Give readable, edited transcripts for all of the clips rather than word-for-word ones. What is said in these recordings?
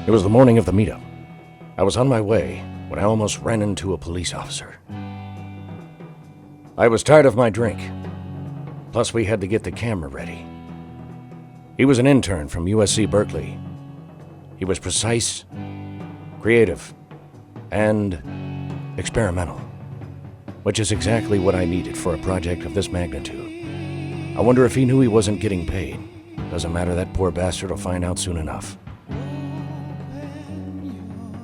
It was the morning of the meetup. I was on my way when I almost ran into a police officer. I was tired of my drink. Plus, we had to get the camera ready. He was an intern from USC Berkeley. He was precise, creative, and experimental, which is exactly what I needed for a project of this magnitude. I wonder if he knew he wasn't getting paid. Doesn't matter, that poor bastard will find out soon enough.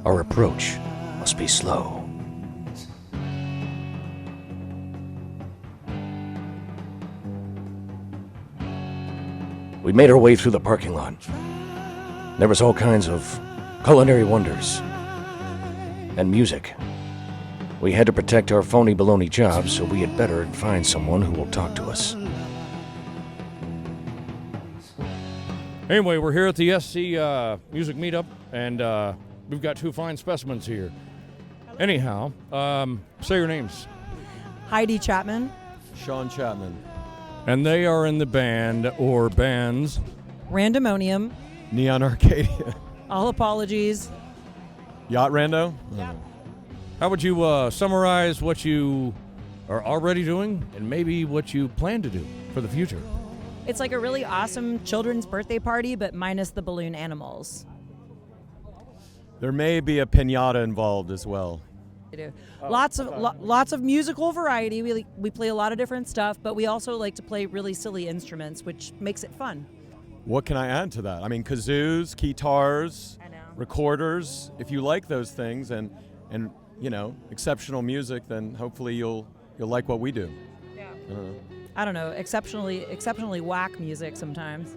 Our approach must be slow. We made our way through the parking lot. There was all kinds of culinary wonders and music. We had to protect our phony baloney jobs, so we had better find someone who will talk to us. Anyway, we're here at the SC Music Meetup, and we've got two fine specimens here. Anyhow, say your names. Heidi Chapman. Sean Chapman. And they are in the band, or bands. Randomonium. Neon Arcadia. All apologies. Yacht Rando? Yeah. How would you summarize what you are already doing and maybe what you plan to do for the future? It's like a really awesome children's birthday party, but minus the balloon animals. There may be a piñata involved as well. We do. Lots of musical variety. We play a lot of different stuff, but we also like to play really silly instruments, which makes it fun. What can I add to that? I mean, kazoos, guitars, recorders. If you like those things and you know, exceptional music, then hopefully you'll like what we do. Yeah. I don't know, exceptionally whack music sometimes.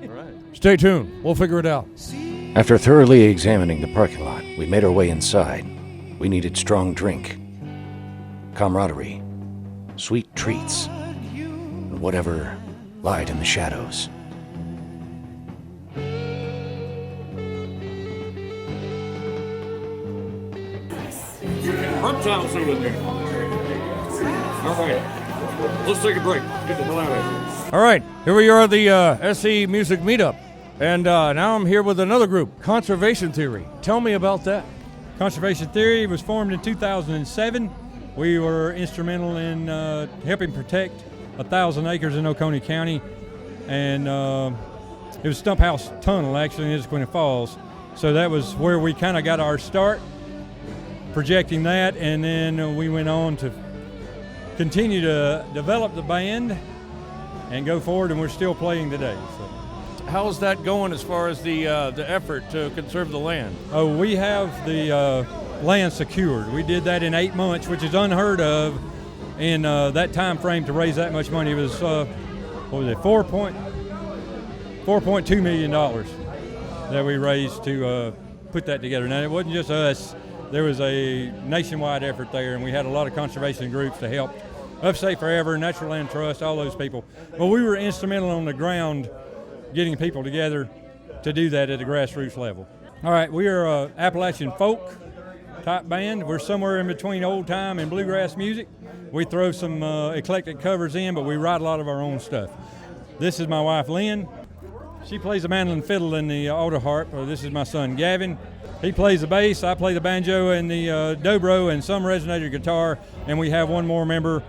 All right. Stay tuned. We'll figure it out. After thoroughly examining the parking lot, we made our way inside. We needed strong drink, camaraderie, sweet treats, and whatever lied in the shadows. Reptiles over there. All right. Let's take a break. Get the hell out of here. All right. Here we are at the SC Music Meetup. And now I'm here with another group, Conservation Theory. Tell me about that. Conservation Theory was formed in 2007. We were instrumental in helping protect 1,000 acres in Oconee County. And it was Stump House Tunnel, actually, in Issaquah Falls. So that was where we kind of got our start, projecting that. And then we went on to continue to develop the band and go forward, and we're still playing today. So. How's that going as far as the effort to conserve the land? Oh, we have the land secured. We did that in 8 months, which is unheard of in that time frame to raise that much money. It was, what was it, $4.2 million that we raised to put that together. Now, it wasn't just us. There was a nationwide effort there, and we had a lot of conservation groups to help. Upstate Forever, Natural Land Trust, all those people. But we were instrumental on the ground getting people together to do that at a grassroots level. All right, we are a Appalachian folk type band. We're somewhere in between old time and bluegrass music. We throw some eclectic covers in, but we write a lot of our own stuff. This is my wife, Lynn. She plays the mandolin fiddle and the auto harp. This is my son, Gavin. He plays the bass, I play the banjo and the dobro and some resonator guitar, and we have one more member.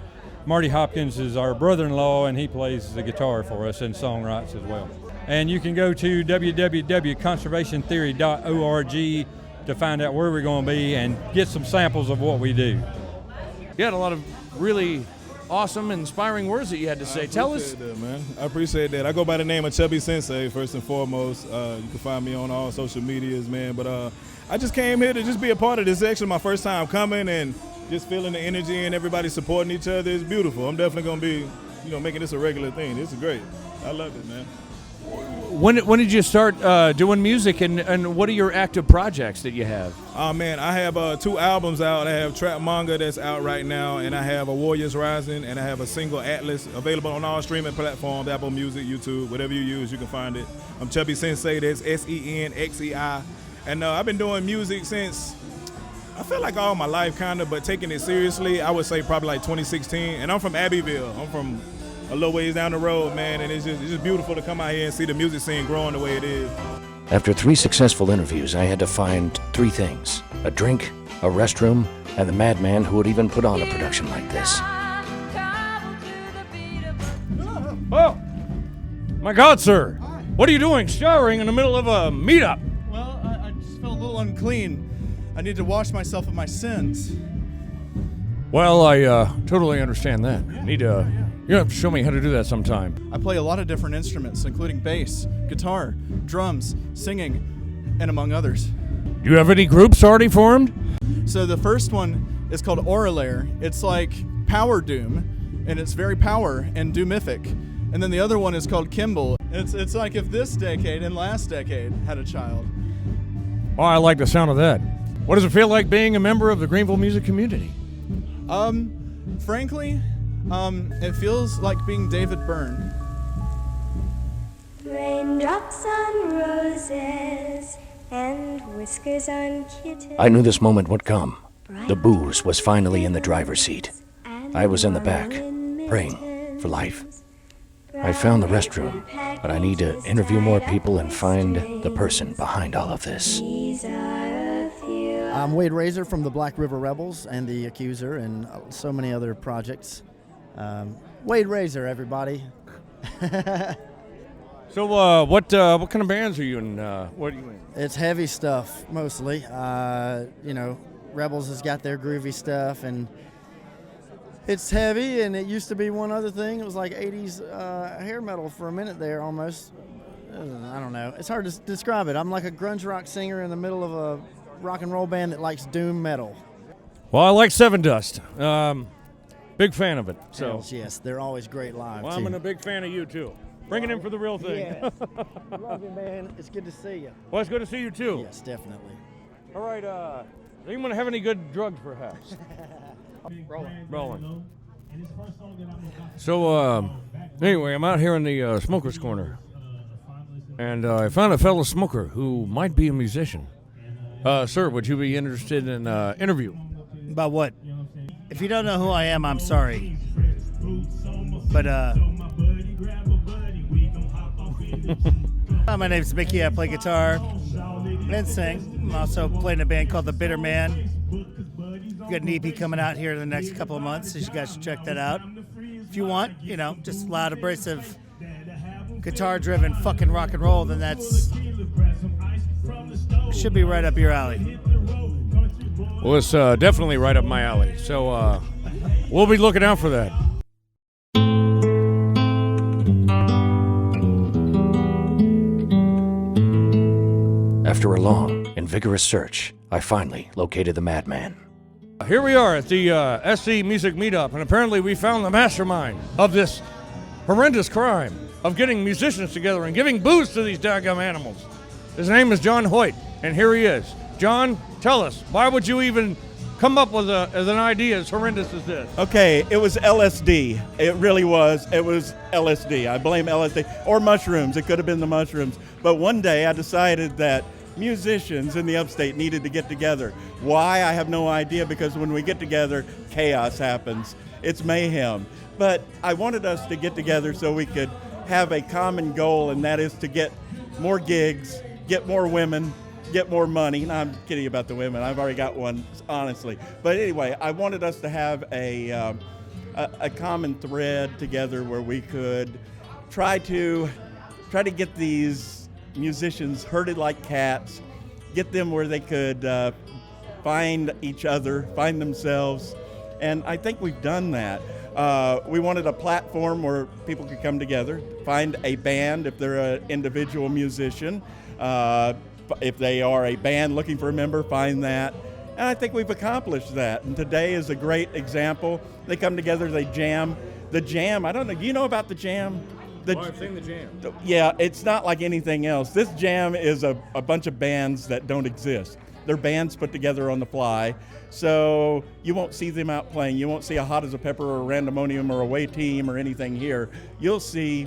Marty Hopkins is our brother-in-law, and he plays the guitar for us and songwrites as well. And you can go to www.conservationtheory.org to find out where we're going to be and get some samples of what we do. You had a lot of really awesome, inspiring words that you had to say. Tell us. That, man. I appreciate that. I go by the name of Chubby Sensei, first and foremost. You can find me on all social medias, man. But I just came here to just be a part of this. It's actually my first time coming, and just feeling the energy and everybody supporting each other is beautiful. I'm definitely going to be, making this a regular thing. This is great. I love it, man. When did you start doing music, and what are your active projects that you have? Oh, man, I have 2 albums out. I have Trap Manga that's out right now, and I have a Warriors Rising, and I have a single Atlas available on all streaming platforms, Apple Music, YouTube, whatever you use, you can find it. I'm Chubby Sensei, that's SENXEI. And I've been doing music since, I feel like all my life kind of, but taking it seriously, I would say probably like 2016. And I'm from Abbeville. I'm from a little ways down the road, man, and it's just beautiful to come out here and see the music scene growing the way it is. After 3 successful interviews, I had to find 3 things: a drink, a restroom, and the madman who would even put on a production like this. Oh, my God, sir. What are you doing showering in the middle of a meetup? Well, I just felt a little unclean. I need to wash myself of my sins. Well, I totally understand that. You have to show me how to do that sometime. I play a lot of different instruments, including bass, guitar, drums, singing, and among others. Do you have any groups already formed? So the first one is called Auralair. It's like power doom, and it's very power and doomific. And then the other one is called Kimball. It's like if this decade and last decade had a child. Oh, I like the sound of that. What does it feel like being a member of the Greenville music community? Frankly, it feels like being David Byrne. Raindrops on roses and whiskers on kittens. I knew this moment would come. The booze was finally in the driver's seat. I was in the back, praying for life. I found the restroom, but I need to interview more people and find the person behind all of this. I'm Wade Razor from the Black River Rebels and the Accuser and so many other projects. Wade Razor, everybody. So, what kind of bands are you in? What are you in? It's heavy stuff, mostly. Rebels has got their groovy stuff, and it's heavy, and it used to be one other thing. It was like 80s hair metal for a minute there, almost. I don't know. It's hard to describe it. I'm like a grunge rock singer in the middle of a rock and roll band that likes doom metal. Well, I like Seven Dust. Big fan of it. So Hells, yes, they're always great live, well, too. I'm a big fan of you, too. Bring it in for the real thing. Yes. Love you, man. It's good to see you. Well, it's good to see you, too. Yes, definitely. All right, does anyone have any good drugs, perhaps? Rolling. So, anyway, I'm out here in the smoker's corner, and I found a fellow smoker who might be a musician. Sir, would you be interested in an interview? About what? If you don't know who I am, I'm sorry. But, my name's Mickey. I play guitar and sing. I'm also playing a band called The Bitter Man. We've got an EP coming out here in the next couple of months, so you guys should check that out. If you want, just loud, abrasive, guitar-driven fucking rock and roll, then that's should be right up your alley. Well, it's definitely right up my alley. So we'll be looking out for that. After a long and vigorous search, I finally located the madman. Here we are at the SC Music Meetup, and apparently we found the mastermind of this horrendous crime of getting musicians together and giving booze to these daggum animals. His name is John Hoyt, and here he is. John, tell us, why would you even come up with an idea as horrendous as this? Okay, it was LSD. It really was. It was LSD. I blame LSD. Or mushrooms. It could have been the mushrooms. But one day I decided that musicians in the upstate needed to get together. Why? I have no idea, because when we get together, chaos happens. It's mayhem. But I wanted us to get together so we could have a common goal, and that is to get more gigs, get more women, get more money. No, I'm kidding about the women. I've already got one, honestly. But anyway, I wanted us to have a common thread together where we could try to get these musicians herded like cats, get them where they could find each other, find themselves, and I think we've done that. We wanted a platform where people could come together, find a band if they're an individual musician, if they are a band looking for a member, find that, and I think we've accomplished that, and today is a great example. They come together, they jam. The jam, I don't know, do you know about the jam? I've seen the jam. Yeah, it's not like anything else. This jam is a bunch of bands that don't exist. They're bands put together on the fly, so you won't see them out playing. You won't see a Hot as a Pepper or a Randemonium or a Way Team or anything here. You'll see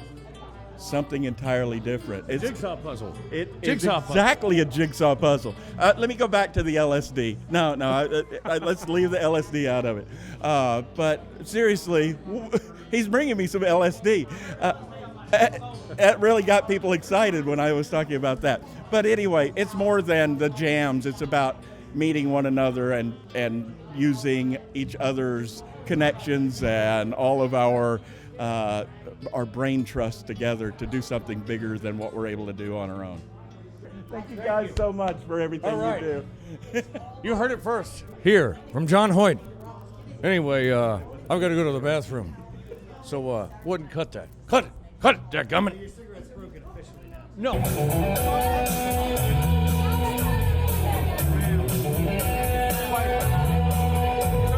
something entirely different. It's jigsaw puzzle. It's exactly a jigsaw puzzle. Let me go back to the LSD. No, let's leave the LSD out of it. But seriously, he's bringing me some LSD. It really got people excited when I was talking about that. But anyway, it's more than the jams. It's about meeting one another and using each other's connections and all of our brain trust together to do something bigger than what we're able to do on our own. Thank you guys so much for everything you do. You heard it first here from John Hoyt. Anyway, I've got to go to the bathroom. So, go ahead and cut that. Cut it, dadgummit. Your cigarette's broken officially now. No.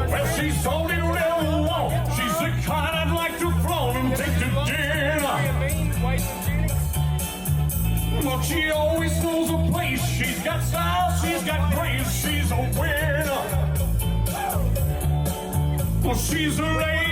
Well, she's all you ever want. She's the kind I'd like to flaunt and take to dinner. But she always knows a place. She's got style, she's got grace, she's a winner. Well, she's a lady.